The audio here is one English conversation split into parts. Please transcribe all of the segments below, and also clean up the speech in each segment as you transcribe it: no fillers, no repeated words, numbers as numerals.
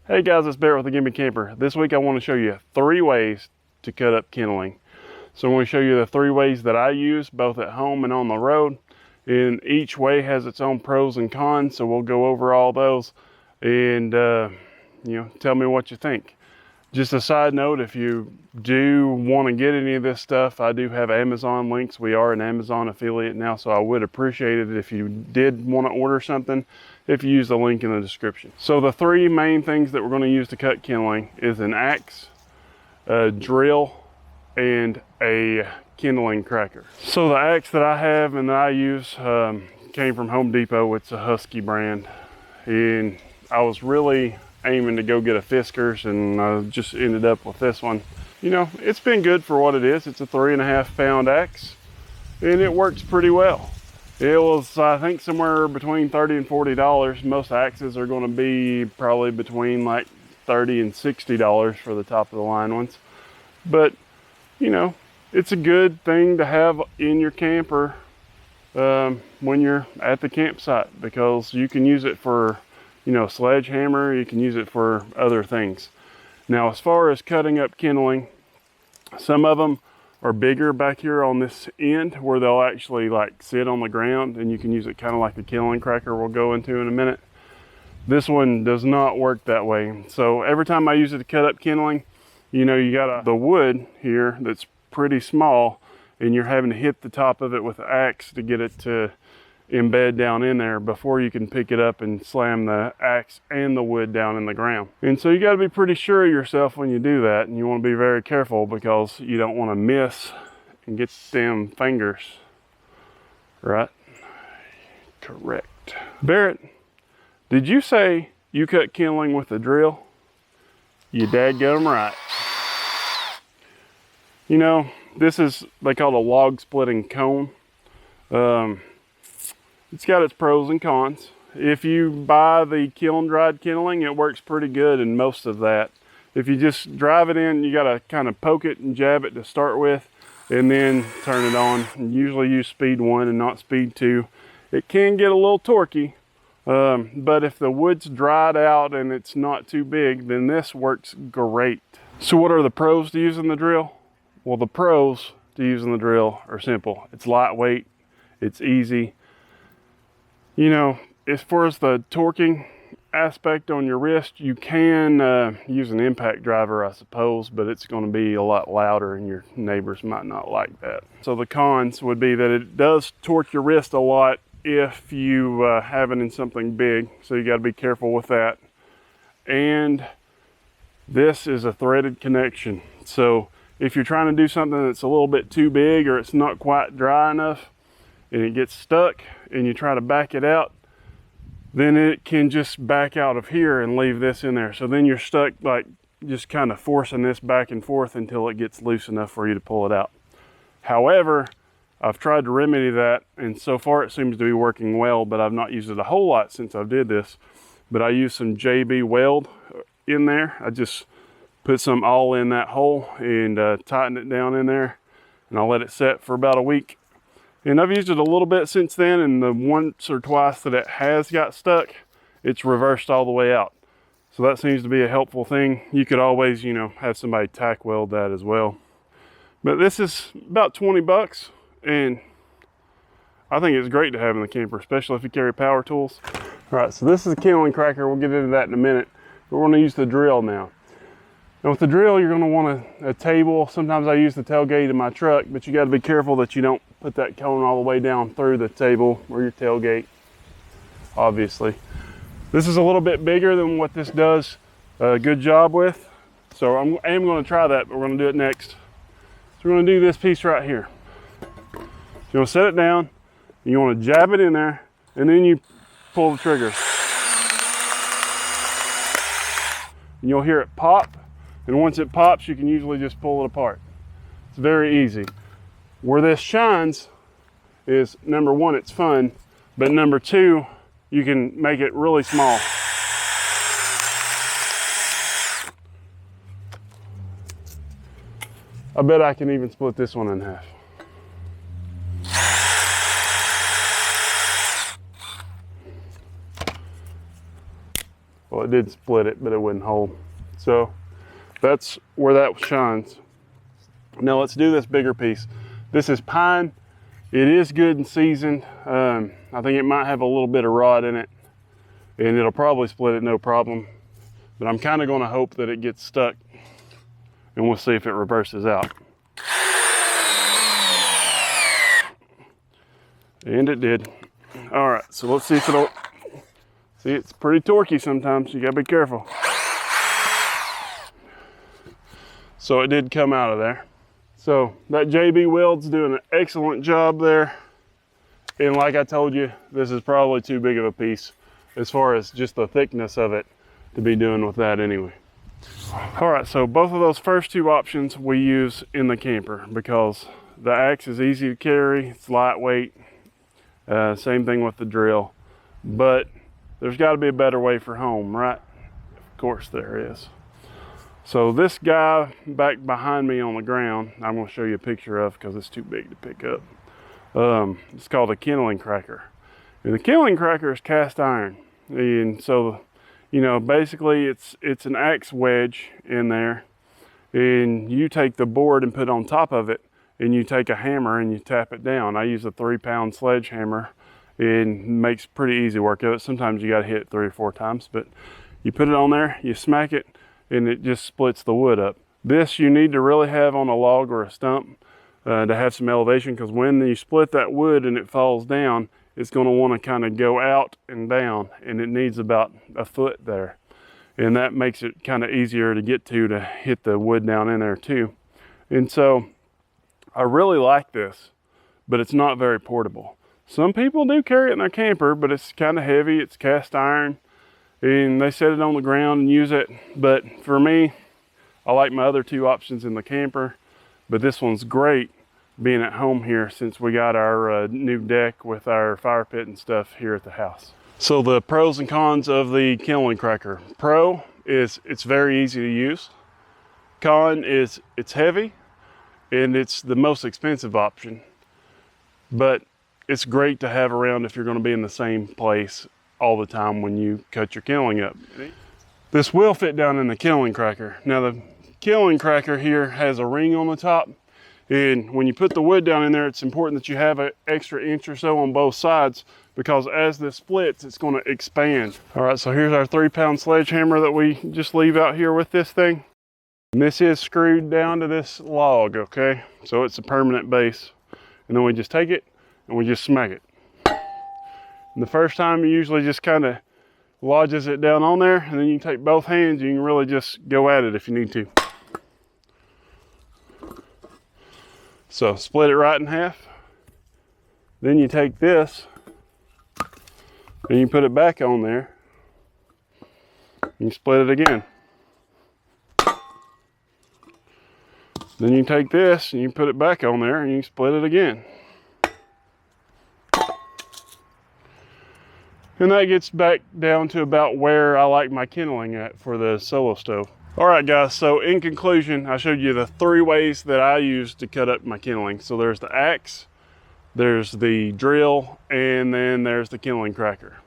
Hey guys, it's Barrett with the Gimme Camper. This week I want to show you 3 ways to cut up kindling. So I'm going to show you the 3 ways that I use both at home and on the road. And each way has its own pros and cons, so we'll go over all those and tell me what you think. Just a side note, if you do want to get any of this stuff, I do have Amazon links. We are an Amazon affiliate now, so I would appreciate it if you did want to order something, if you use the link in the description. So the 3 main things that we're going to use to cut kindling is an axe, a drill, and a kindling cracker. So the axe that I have and that I use came from Home Depot. It's a Husky brand, and I was really aiming to go get a Fiskars, and I just ended up with this one. You know, it's been good for what it is. It's a 3.5 pound axe, and it works pretty well. It was, I think, somewhere between $30 and $40. Most axes are going to be probably between like $30 and $60 for the top of the line ones. But, you know, it's a good thing to have in your camper when you're at the campsite, because you can use it for, you know, sledgehammer, you can use it for other things. Now, as far as cutting up kindling, some of them are bigger back here on this end where they'll actually like sit on the ground, and you can use it kind of like a kindling cracker we'll go into in a minute. This one does not work that way. So every time I use it to cut up kindling, you know, you got the wood here that's pretty small, and you're having to hit the top of it with the axe to get it to embed down in there before you can pick it up and slam the axe and the wood down in the ground. And so you got to be pretty sure of yourself when you do that, and you want to be very careful because you don't want to miss and get them fingers right. Correct. Barrett, did you say you cut kindling with a drill? You dadgum right. You know, this is, they call it a log splitting cone. It's got its pros and cons. If you buy the kiln dried kindling, it works pretty good in most of that. If you just drive it in, you gotta kind of poke it and jab it to start with, and then turn it on. And usually use speed 1 and not speed 2. It can get a little torquey, but if the wood's dried out and it's not too big, then this works great. So what are the pros to using the drill? Well, the pros to using the drill are simple. It's lightweight, it's easy. You know, as far as the torquing aspect on your wrist, you can use an impact driver, I suppose, but it's going to be a lot louder and your neighbors might not like that. So the cons would be that it does torque your wrist a lot if you have it in something big, so you got to be careful with that. And this is a threaded connection, so if you're trying to do something that's a little bit too big or it's not quite dry enough and it gets stuck and you try to back it out, then it can just back out of here and leave this in there. So then you're stuck like just kind of forcing this back and forth until it gets loose enough for you to pull it out. However, I've tried to remedy that, and so far it seems to be working well, but I've not used it a whole lot since I've did this. But I used some JB weld in there. I just put some all in that hole and tighten it down in there, and I'll let it set for about a week. And I've used it a little bit since then, and the once or twice that it has got stuck, it's reversed all the way out. So that seems to be a helpful thing. You could always, you know, have somebody tack weld that as well. But this is about 20 bucks, and I think it's great to have in the camper, especially if you carry power tools. All right, so this is a kindling cracker. We'll get into that in a minute. But we're gonna use the drill now. Now with the drill, you're gonna want a table. Sometimes I use the tailgate of my truck, but you gotta be careful that you don't put that cone all the way down through the table or your tailgate, obviously. This is a little bit bigger than what this does a good job with. So I am gonna try that, but we're gonna do it next. So we're gonna do this piece right here. So you wanna set it down, you wanna jab it in there, and then you pull the trigger. And you'll hear it pop. And once it pops, you can usually just pull it apart. It's very easy. Where this shines is, number 1, it's fun, but number 2, you can make it really small. I bet I can even split this one in half. Well, it did split it, but it wouldn't hold. So that's where that shines. Now let's do this bigger piece. This is pine. It is good and seasoned. I think it might have a little bit of rot in it, and it'll probably split it no problem. But I'm kind of going to hope that it gets stuck, and we'll see if it reverses out. And it did. All right, so let's see if it'll, see, it's pretty torquey sometimes. You gotta be careful. So it did come out of there. So that JB Weld's doing an excellent job there. And like I told you, this is probably too big of a piece as far as just the thickness of it to be doing with that anyway. All right, so both of those first two options we use in the camper because the axe is easy to carry, it's lightweight. Same thing with the drill, but there's got to be a better way for home, right? Of course there is. So this guy back behind me on the ground, I'm going to show you a picture of because it's too big to pick up. It's called a Kindling Cracker. And the Kindling Cracker is cast iron. And so, you know, basically it's an axe wedge in there. And you take the board and put it on top of it, and you take a hammer and you tap it down. I use a 3-pound sledgehammer. It makes pretty easy work of it. Sometimes you got to hit it 3 or 4 times, but you put it on there, you smack it, and it just splits the wood up. This you need to really have on a log or a stump to have some elevation, because when you split that wood and it falls down, it's going to want to kind of go out and down, and it needs about a foot there. And that makes it kind of easier to get to hit the wood down in there too. And so I really like this, but it's not very portable. Some people do carry it in their camper, but it's kind of heavy, it's cast iron, and they set it on the ground and use it. But for me, I like my other 2 options in the camper, but this one's great being at home here since we got our new deck with our fire pit and stuff here at the house. So the pros and cons of the Kindling Cracker. Pro is it's very easy to use. Con is it's heavy, and it's the most expensive option, but it's great to have around if you're going to be in the same place all the time when you cut your kindling up. This will fit down in the Kindling Cracker. Now the Kindling Cracker here has a ring on the top, and when you put the wood down in there, it's important that you have an extra inch or so on both sides, because as this splits, it's going to expand. All right, so here's our 3-pound sledgehammer that we just leave out here with this thing. And this is screwed down to this log, okay? So it's a permanent base. And then we just take it and we just smack it. And the first time you usually just kind of lodges it down on there, and then you can take both hands, you can really just go at it if you need to. So split it right in half. Then you take this and you put it back on there. You split it again. Then you take this and you put it back on there and you split it again. And that gets back down to about where I like my kindling at for the solo stove. All right guys, so in conclusion, I showed you the 3 ways that I use to cut up my kindling. So there's the axe, there's the drill, and then there's the Kindling Cracker.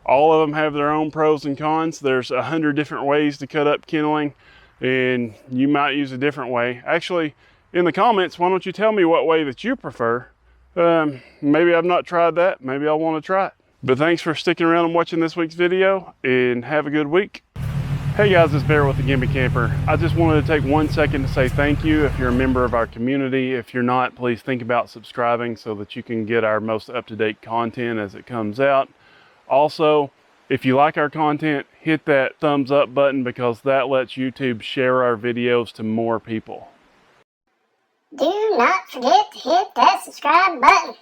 All of them have their own pros and cons. There's 100 different ways to cut up kindling, and you might use a different way. Actually, in the comments, why don't you tell me what way that you prefer? Maybe I've not tried that, maybe I'll want to try it. But thanks for sticking around and watching this week's video, and have a good week. Hey guys, it's Bear with the Gimpy Camper. I just wanted to take 1 second to say thank you if you're a member of our community. If you're not, please think about subscribing so that you can get our most up-to-date content as it comes out. Also, if you like our content, hit that thumbs up button, because that lets YouTube share our videos to more people. Do not forget to hit that subscribe button.